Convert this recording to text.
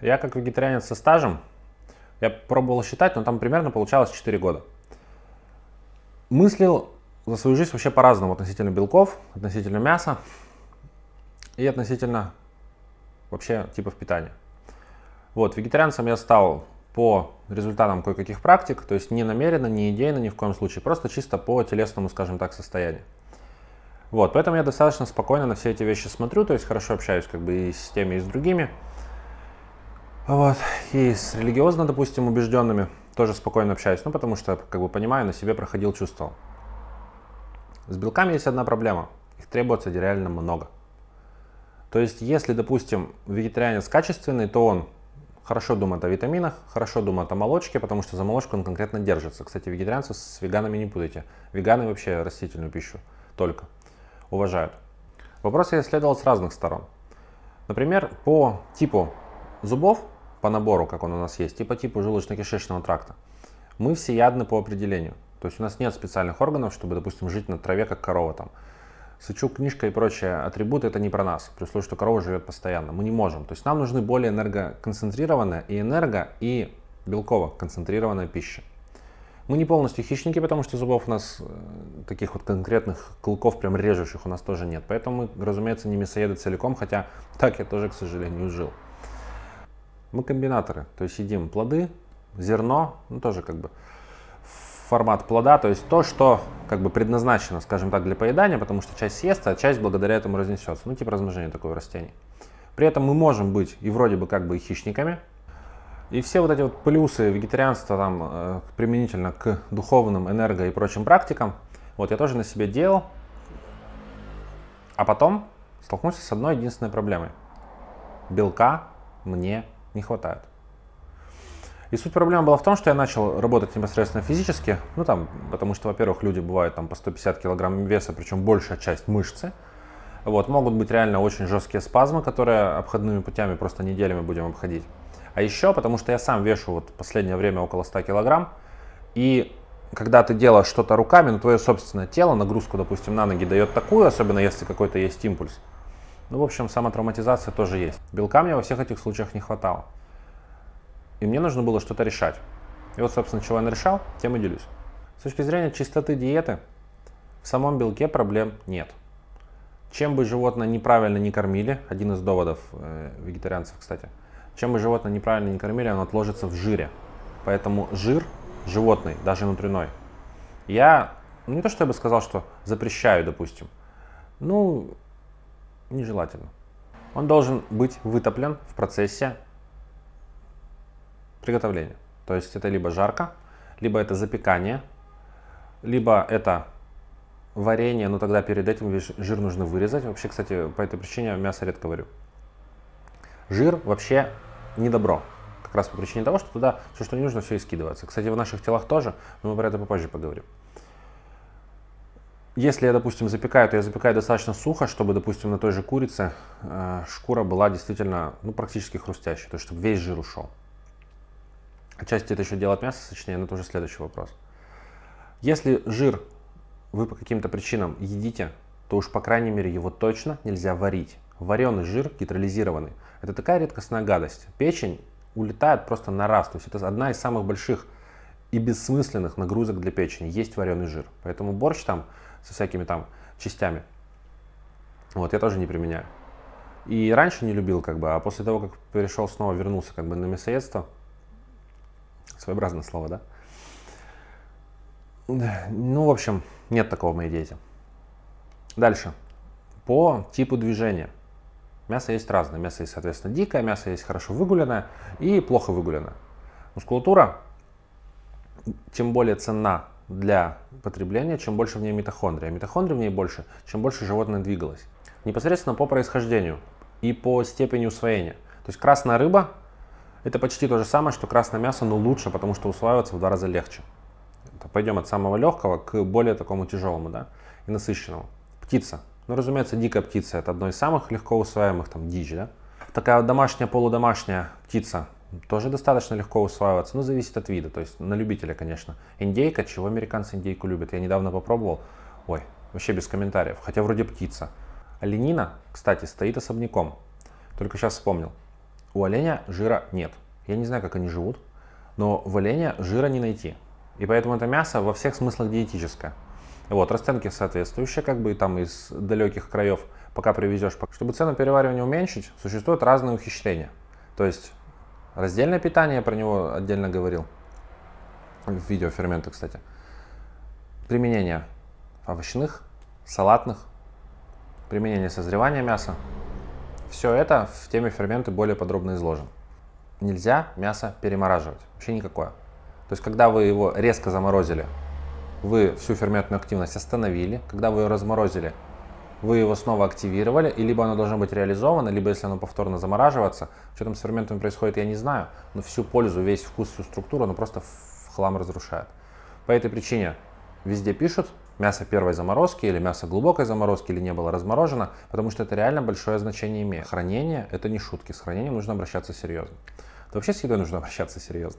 Я как вегетарианец со стажем, я пробовал считать, но там примерно получалось 4 года. Мыслил за свою жизнь вообще по-разному относительно белков, относительно мяса и относительно вообще типов питания. Вот, вегетарианцем я стал по результатам кое-каких практик, то есть не намеренно, не идейно, ни в коем случае, просто чисто по телесному, скажем так, состоянию. Вот, поэтому я достаточно спокойно на все эти вещи смотрю, то есть хорошо общаюсь как бы и с теми, и с другими. Вот, и с религиозно, допустим, убежденными тоже спокойно общаюсь, ну потому что как бы понимаю, на себе проходил, чувствовал. С белками есть одна проблема, их требуется реально много. То есть, если, допустим, вегетарианец качественный, то он хорошо думает о витаминах, хорошо думает о молочке, потому что за молочку он конкретно держится. Кстати, вегетарианцев с веганами не путайте. Веганы вообще растительную пищу только уважают. Вопрос я исследовал с разных сторон. Например, по типу зубов, по набору, как он у нас есть, и по типу желудочно-кишечного тракта, мы всеядны по определению. То есть у нас нет специальных органов, чтобы, допустим, жить на траве, как корова там. Сычук, книжка и прочие атрибуты — это не про нас, при условии, что корова живет постоянно. Мы не можем. То есть нам нужны более энергоконцентрированная и белково-концентрированная пища. Мы не полностью хищники, потому что зубов у нас таких вот конкретных клыков, прям режущих, у нас тоже нет. Поэтому мы, разумеется, не мясоеды целиком, хотя так я тоже, к сожалению, жил. Мы комбинаторы, то есть едим плоды, зерно, ну тоже как бы формат плода, то есть то, что как бы предназначено, скажем так, для поедания, потому что часть съестся, а часть благодаря этому разнесется. Ну, типа размножения такого растения. При этом мы можем быть и вроде бы как бы и хищниками. И все вот эти вот плюсы вегетарианства там применительно к духовным, энерго и прочим практикам, вот я тоже на себе делал. А потом столкнулся с одной единственной проблемой. Белка мне не хватает. И суть проблемы была в том, что я начал работать непосредственно физически, ну там, потому что, во-первых, люди бывают там по 150 килограмм веса, причем большая часть мышцы. Вот, могут быть реально очень жесткие спазмы, которые обходными путями просто неделями будем обходить. А еще, потому что я сам вешу вот в последнее время около 100 килограмм, и когда ты делаешь что-то руками, ну твое собственное тело, нагрузку, допустим, на ноги дает такую, особенно если какой-то есть импульс. Ну, в общем, самотравматизация тоже есть. Белка мне во всех этих случаях не хватало. И мне нужно было что-то решать. И вот, собственно, чего я нарешал, тем и делюсь. С точки зрения чистоты диеты, в самом белке проблем нет. Чем бы животное неправильно не кормили, один из доводов вегетарианцев, кстати, чем бы животное неправильно не кормили, оно отложится в жире. Поэтому жир животный, даже внутренной, я, ну не то что я бы сказал, что запрещаю, допустим, ну, нежелательно. Он должен быть вытоплен в процессе приготовления. То есть это либо жарка, либо это запекание, либо это варенье, но тогда перед этим жир нужно вырезать. Вообще, кстати, по этой причине я мясо редко варю. Жир вообще не добро. Как раз по причине того, что туда все, что не нужно, все и скидывается. Кстати, в наших телах тоже, но мы про это попозже поговорим. Если я, допустим, запекаю, то я запекаю достаточно сухо, чтобы, допустим, на той же курице шкура была действительно, ну, практически хрустящей, то есть чтобы весь жир ушел. Отчасти это еще делает мясо сочнее, но это уже следующий вопрос. Если жир вы по каким-то причинам едите, то уж по крайней мере его точно нельзя варить. Вареный жир, гидролизированный, это такая редкостная гадость. Печень улетает просто на раз. То есть это одна из самых больших и бессмысленных нагрузок для печени. Есть вареный жир. Поэтому борщ там со всякими там частями, вот, я тоже не применяю. И раньше не любил, как бы, а после того, как перешел снова, вернулся как бы на мясоедство, своеобразное слово, да? Ну, в общем, нет такого в моей диете. Дальше. По типу движения. Мясо есть разное. Мясо есть, соответственно, дикое, мясо есть хорошо выгуленное и плохо выгуленное. Мускулатура, чем более ценна для потребления, чем больше в ней митохондрий. А митохондрий в ней больше, чем больше животное двигалось. Непосредственно по происхождению и по степени усвоения. То есть красная рыба — это почти то же самое, что красное мясо, но лучше, потому что усваивается в 2 раза легче. Пойдем от самого легкого к более такому тяжелому, да, и насыщенному. Птица. Ну, разумеется, дикая птица — это одно из самых легко усваиваемых, там, дичь, да. Такая вот домашняя, полудомашняя птица тоже достаточно легко усваивается, но зависит от вида, то есть на любителя, конечно. Индейка, чего американцы индейку любят, я недавно попробовал, ой, вообще без комментариев, хотя вроде птица. Оленина, кстати, стоит особняком, только сейчас вспомнил. У оленя жира нет. Я не знаю, как они живут, но в оленя жира не найти. И поэтому это мясо во всех смыслах диетическое. Вот, расценки соответствующие, как бы там из далеких краев, пока привезешь. Чтобы цену переваривания уменьшить, существуют разные ухищрения. То есть раздельное питание, я про него отдельно говорил, в видео ферменты, кстати. Применение овощных, салатных, применение созревания мяса. Все это в теме ферменты более подробно изложено. Нельзя мясо перемораживать, вообще никакое. То есть, когда вы его резко заморозили, вы всю ферментную активность остановили. Когда вы ее разморозили, вы его снова активировали, и либо оно должно быть реализовано, либо если оно повторно замораживаться. Что там с ферментами происходит, я не знаю, но всю пользу, весь вкус, всю структуру оно просто в хлам разрушает. По этой причине везде пишут мясо первой заморозки или мясо глубокой заморозки или не было разморожено, потому что это реально большое значение имеет. Хранение — это не шутки, с хранением нужно обращаться серьезно. Да вообще с едой нужно обращаться серьезно.